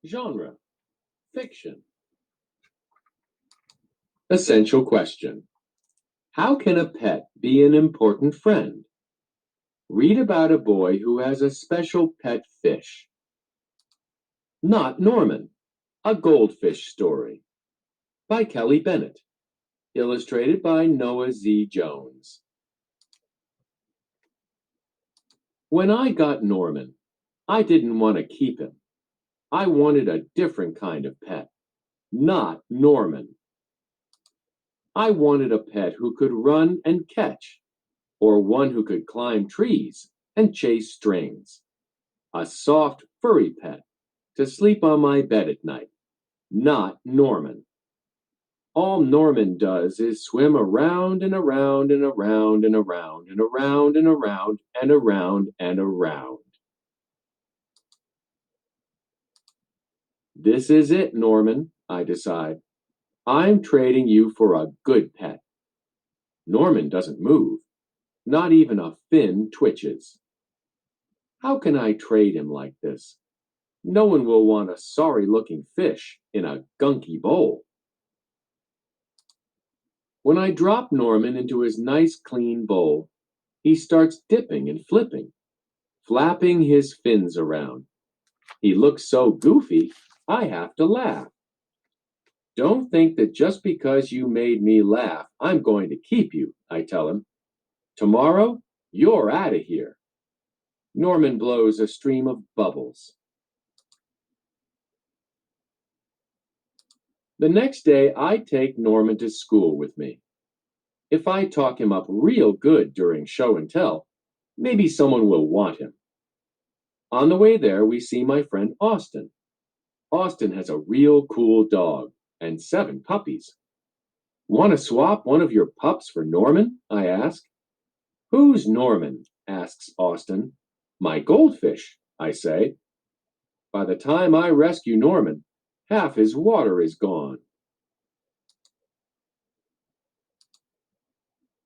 Genre, fiction. Essential question. How can a pet be an important friend? Read about a boy who has a special pet fish. Not Norman, a goldfish story by Kelly Bennett, illustrated by Noah Z. Jones. When I got Norman, I didn't want to keep him. I wanted a different kind of pet, not Norman. I wanted a pet who could run and catch, or one who could climb trees and chase strings. A soft, furry pet to sleep on my bed at night, not Norman. All Norman does is swim around and around and around and around and around and around and around and around. This is it, Norman, I decide. I'm trading you for a good pet. Norman doesn't move. Not even a fin twitches. How can I trade him like this? No one will want a sorry-looking fish in a gunky bowl. When I drop Norman into his nice clean bowl, he starts dipping and flipping, flapping his fins around. He looks so goofy, I have to laugh. Don't think that just because you made me laugh, I'm going to keep you, I tell him. Tomorrow, you're out of here. Norman blows a stream of bubbles. The next day, I take Norman to school with me. If I talk him up real good during show and tell, maybe someone will want him. On the way there, we see my friend Austin. Austin has a real cool dog and 7 puppies. Want to swap one of your pups for Norman? I ask. Who's Norman? Asks Austin. My goldfish, I say. By the time I rescue Norman, half his water is gone.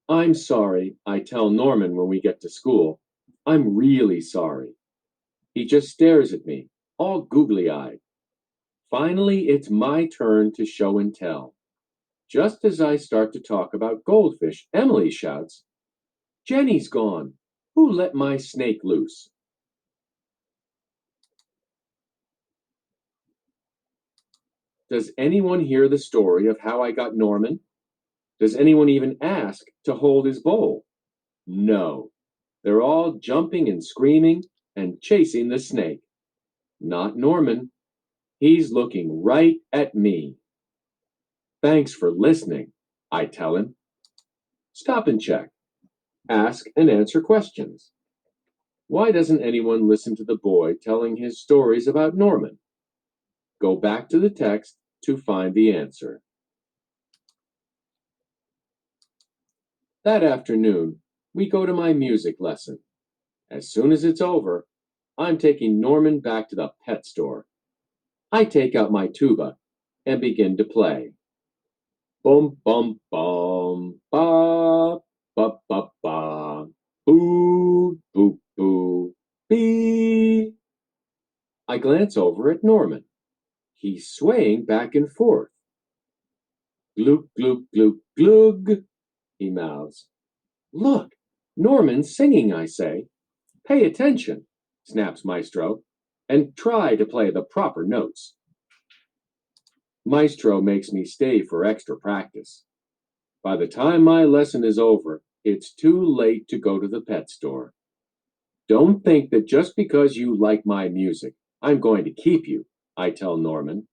I'm sorry, I tell Norman when we get to school. I'm really sorry. He just stares at me, all googly-eyed. Finally, it's my turn to show and tell. Just as I start to talk about goldfish, Emily shouts, Jenny's gone. Who let my snake loose? Does anyone hear the story of how I got Norman? Does anyone even ask to hold his bowl? No. They're all jumping and screaming and chasing the snake. Not Norman. He's looking right at me. Thanks for listening, I tell him. Stop and check. Ask and answer questions. Why doesn't anyone listen to the boy telling his stories about Norman? Go back to the text to find the answer. That afternoon, we go to my music lesson. As soon as it's over, I'm taking Norman back to the pet store. I take out my tuba and begin to play. Bum bum bum ba ba ba ba boo boo boo bee. I glance over at Norman. He's swaying back and forth. Gloop gloop gloop gloog, he mouths. Look, Norman's singing, I say. Pay attention, snaps Maestro, and try to play the proper notes. Maestro makes me stay for extra practice. By the time my lesson is over, it's too late to go to the pet store. Don't think that just because you like my music, I'm going to keep you, I tell Norman.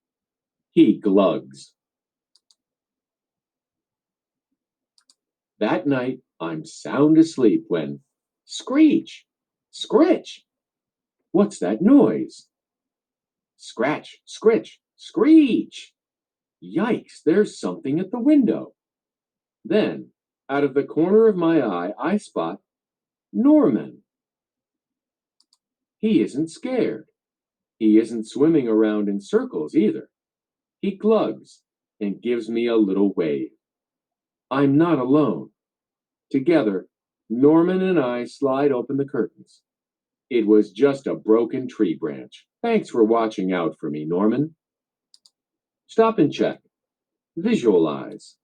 He glugs. That night, I'm sound asleep when screech, scritch. What's that noise? Scratch, scritch, screech. Yikes, there's something at the window. Then, out of the corner of my eye, I spot Norman. He isn't scared. He isn't swimming around in circles either. He glugs and gives me a little wave. I'm not alone. Together, Norman and I slide open the curtains. It was just a broken tree branch. Thanks for watching out for me, Norman. Stop and check. Visualize.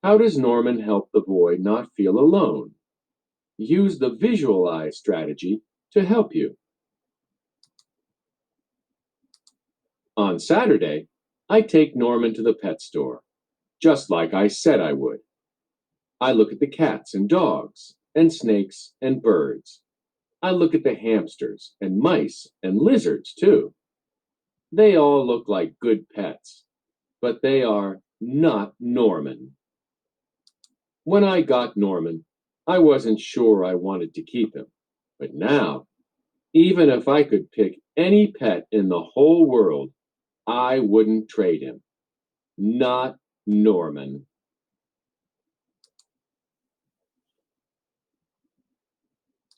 How does Norman help the boy not feel alone? Use the visualize strategy to help you. On Saturday, I take Norman to the pet store, just like I said I would. I look at the cats and dogs, and snakes and birds. I look at the hamsters and mice and lizards too. They all look like good pets, but they are not Norman. When I got Norman, I wasn't sure I wanted to keep him. But now, even if I could pick any pet in the whole world, I wouldn't trade him. Not Norman.